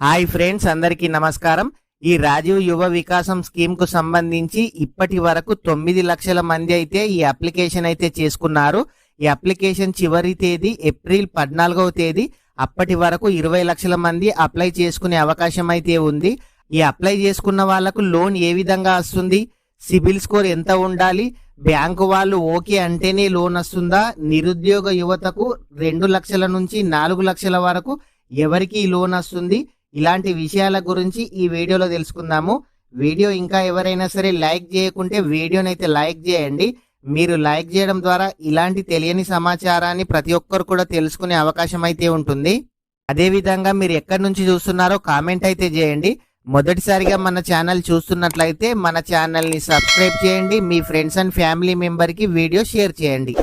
Hi friends, అందరికీ నమస్కారం. ఈ రాజీవ్ యువ వికాసం స్కీమ్ కు సంబంధించి ఇప్పటి వరకు 9 లక్షల మంది అయితే ఈ అప్లికేషన్ అయితే చేసుకున్నారు. ఈ అప్లికేషన్ చివరి తేదీ ఏప్రిల్ 14వ తేదీ. అప్పటి వరకు 20 లక్షల మంది అప్లై చేసుకునే అవకాశం అయితే ఉంది. ఈ అప్లై చేసుకున్న వాళ్లకు లోన్ ఏ విధంగా వస్తుంది, సిబిల్ స్కోర్ ఎంత ఉండాలి, బ్యాంకు వాళ్ళు ఓకే అంటేనే లోన్ వస్తుందా, నిరుద్యోగ యువతకు 2 లక్షల నుంచి 4 లక్షల వరకు ఎవరికి లోన్ వస్తుంది, ఇలాంటి విషయాల గురించి ఈ వీడియోలో తెలుసుకుందాము. వీడియో ఇంకా ఎవరైనా సరే లైక్ చేయకుంటే వీడియోనైతే లైక్ చేయండి. మీరు లైక్ చేయడం ద్వారా ఇలాంటి తెలియని సమాచారాన్ని ప్రతి ఒక్కరు కూడా తెలుసుకునే అవకాశం అయితే ఉంటుంది. అదేవిధంగా మీరు ఎక్కడి నుంచి చూస్తున్నారో కామెంట్ అయితే చేయండి. మొదటిసారిగా మన ఛానల్ చూస్తున్నట్లయితే మన ఛానల్ని సబ్స్క్రైబ్ చేయండి. మీ ఫ్రెండ్స్ అండ్ ఫ్యామిలీ మెంబర్కి వీడియో షేర్ చేయండి.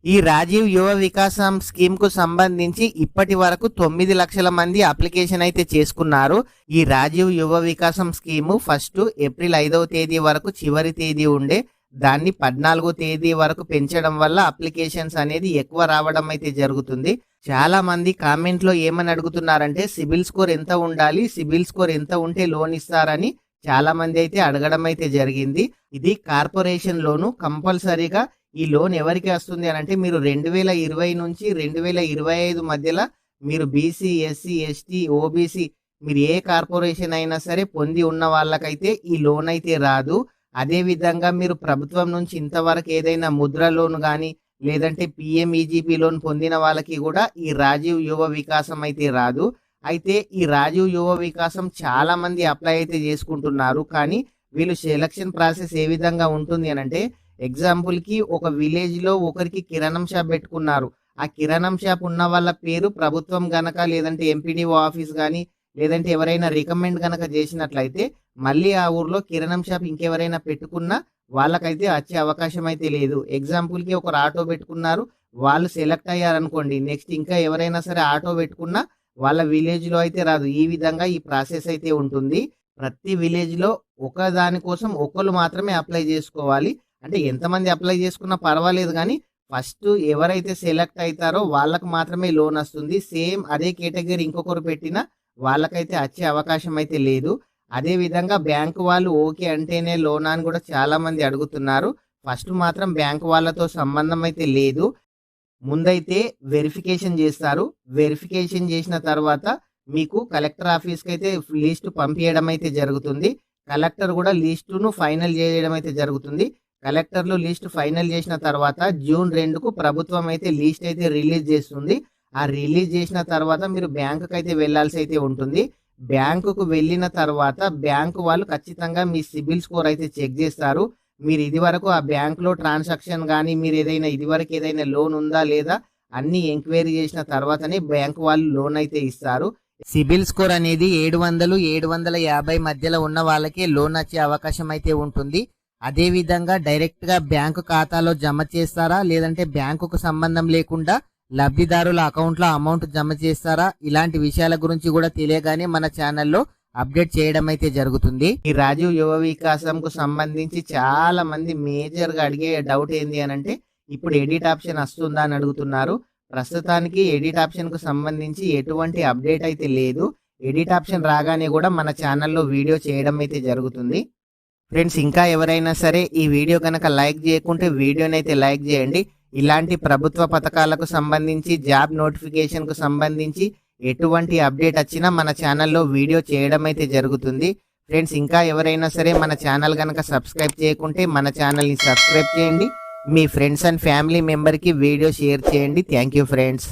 ఈ రాజీవ్ యువ వికాసం స్కీమ్ కు సంబంధించి ఇప్పటి వరకు 9 లక్షల మంది అప్లికేషన్ అయితే చేసుకున్నారు. ఈ రాజీవ్ యువ వికాసం స్కీము ఫస్ట్ ఏప్రిల్ 5వ తేదీ వరకు చివరి తేదీ ఉండే, దాన్ని 14వ తేదీ వరకు పెంచడం వల్ల అప్లికేషన్స్ అనేది ఎక్కువ రావడం అయితే జరుగుతుంది. చాలా మంది కామెంట్ లో ఏమని అడుగుతున్నారంటే సిబిల్ స్కోర్ ఎంత ఉండాలి, సిబిల్ స్కోర్ ఎంత ఉంటే లోన్ ఇస్తారని చాలా మంది అయితే అడగడం అయితే జరిగింది. ఇది కార్పొరేషన్ లోను. కంపల్సరీగా ఈ లోన్ ఎవరికి వస్తుంది అని అంటే మీరు 2020 నుంచి 2025 మధ్యలో మీరు బీసీ, ఎస్సీ, ఎస్టీ, ఓబీసీ మీరు ఏ కార్పొరేషన్ అయినా సరే పొంది ఉన్న వాళ్ళకైతే ఈ లోన్ అయితే రాదు. అదే విధంగా మీరు ప్రభుత్వం నుంచి ఇంతవరకు ఏదైనా ముద్ర లోన్ కానీ లేదంటే పిఎంఈజీపీ లోన్ పొందిన వాళ్ళకి కూడా ఈ రాజీవ్ యువ వికాసం అయితే రాదు. అయితే ఈ రాజీవ్ యువ వికాసం చాలా మంది అప్లై అయితే చేసుకుంటున్నారు. కానీ వీళ్ళు సెలక్షన్ ప్రాసెస్ ఏ విధంగా ఉంటుంది అని అంటే, ఎగ్జాంపుల్ కి ఒక విలేజ్ లో ఒకరికి కిరాణం షాప్ పెట్టుకున్నారు. ఆ కిరాణం షాప్ ఉన్న వాళ్ళ పేరు ప్రభుత్వం గనక లేదంటే ఎంపీడీఓ ఆఫీస్ కానీ లేదంటే ఎవరైనా రికమెండ్ గనక చేసినట్లయితే మళ్ళీ ఆ ఊర్లో కిరాణం షాప్ ఇంకెవరైనా పెట్టుకున్నా వాళ్ళకైతే వచ్చే అవకాశం అయితే లేదు. ఎగ్జాంపుల్ కి ఒకరు ఆటో పెట్టుకున్నారు, వాళ్ళు సెలెక్ట్ అయ్యారనుకోండి, నెక్స్ట్ ఇంకా ఎవరైనా సరే ఆటో పెట్టుకున్నా వాళ్ళ విలేజ్ లో అయితే రాదు. ఈ విధంగా ఈ ప్రాసెస్ అయితే ఉంటుంది. ప్రతి విలేజ్ లో ఒక దానికోసం ఒకరు మాత్రమే అప్లై చేసుకోవాలి. అంటే ఎంతమంది అప్లై చేసుకున్నా పర్వాలేదు, కానీ ఫస్ట్ ఎవరైతే సెలెక్ట్ అవుతారో వాళ్ళకు మాత్రమే లోన్ వస్తుంది. సేమ్ అదే కేటగిరీ ఇంకొకరు పెట్టినా వాళ్ళకైతే వచ్చే అవకాశం అయితే లేదు. అదే విధంగా బ్యాంకు వాళ్ళు ఓకే అంటేనే లోన్ అని కూడా చాలా మంది అడుగుతున్నారు. ఫస్ట్ మాత్రం బ్యాంకు వాళ్ళతో సంబంధం అయితే లేదు. ముందైతే వెరిఫికేషన్ చేస్తారు. వెరిఫికేషన్ చేసిన తర్వాత మీకు కలెక్టర్ ఆఫీస్కి అయితే లిస్ట్ పంపించడం అయితే జరుగుతుంది. కలెక్టర్ కూడా లిస్టును ఫైనల్ చేయడం అయితే జరుగుతుంది. కలెక్టర్లు లిస్ట్ ఫైనల్ చేసిన తర్వాత జూన్ 2కు ప్రభుత్వం అయితే లిస్ట్ అయితే రిలీజ్ చేస్తుంది. ఆ రిలీజ్ చేసిన తర్వాత మీరు బ్యాంకుకి అయితే వెళ్లాల్సి అయితే ఉంటుంది. బ్యాంకుకు వెళ్ళిన తర్వాత బ్యాంకు వాళ్ళు ఖచ్చితంగా మీ సిబిల్ స్కోర్ అయితే చెక్ చేస్తారు. మీరు ఇదివరకు ఆ బ్యాంకులో ట్రాన్సాక్షన్ కానీ మీరు ఇదివరకు ఏదైనా లోన్ ఉందా లేదా అన్ని ఎంక్వైరీ చేసిన తర్వాతనే బ్యాంకు వాళ్ళు లోన్ అయితే ఇస్తారు. సిబిల్ స్కోర్ అనేది 700-750 మధ్యలో ఉన్న వాళ్ళకే లోన్ వచ్చే అవకాశం అయితే ఉంటుంది. అదే విధంగా డైరెక్ట్ గా బ్యాంకు ఖాతాలో జమ చేస్తారా లేదంటే బ్యాంకుకు సంబంధం లేకుండా లబ్ధిదారుల అకౌంట్ లో అమౌంట్ జమ చేస్తారా, ఇలాంటి విషయాల గురించి కూడా తెలియగానే మన ఛానల్లో అప్డేట్ చేయడం అయితే జరుగుతుంది. ఈ రాజీవ్ యువ వికాసం కు సంబంధించి చాలా మంది మేజర్ గా అడిగే డౌట్ ఏంది అని అంటే, ఇప్పుడు ఎడిట్ ఆప్షన్ వస్తుందా అని అడుగుతున్నారు. ప్రస్తుతానికి ఎడిట్ ఆప్షన్ కు సంబంధించి ఎటువంటి అప్డేట్ అయితే లేదు. ఎడిట్ ఆప్షన్ రాగానే కూడా మన ఛానల్లో వీడియో చేయడం అయితే జరుగుతుంది. ఫ్రెండ్స్, ఇంకా ఎవరైనా సరే ఈ వీడియో కనుక లైక్ చేయకుంటే వీడియోనైతే లైక్ చేయండి. ఇలాంటి ప్రభుత్వ పథకాలకు సంబంధించి జాబ్ నోటిఫికేషన్ కు సంబంధించి ఎటువంటి అప్డేట్ వచ్చినా మన ఛానల్లో వీడియో చేయడం అయితే జరుగుతుంది. ఫ్రెండ్స్, ఇంకా ఎవరైనా సరే మన ఛానల్ కనుక సబ్స్క్రైబ్ చేయకుంటే మన ఛానల్ని సబ్స్క్రైబ్ చేయండి. మీ ఫ్రెండ్స్ అండ్ ఫ్యామిలీ మెంబర్కి వీడియో షేర్ చేయండి. Thank you friends.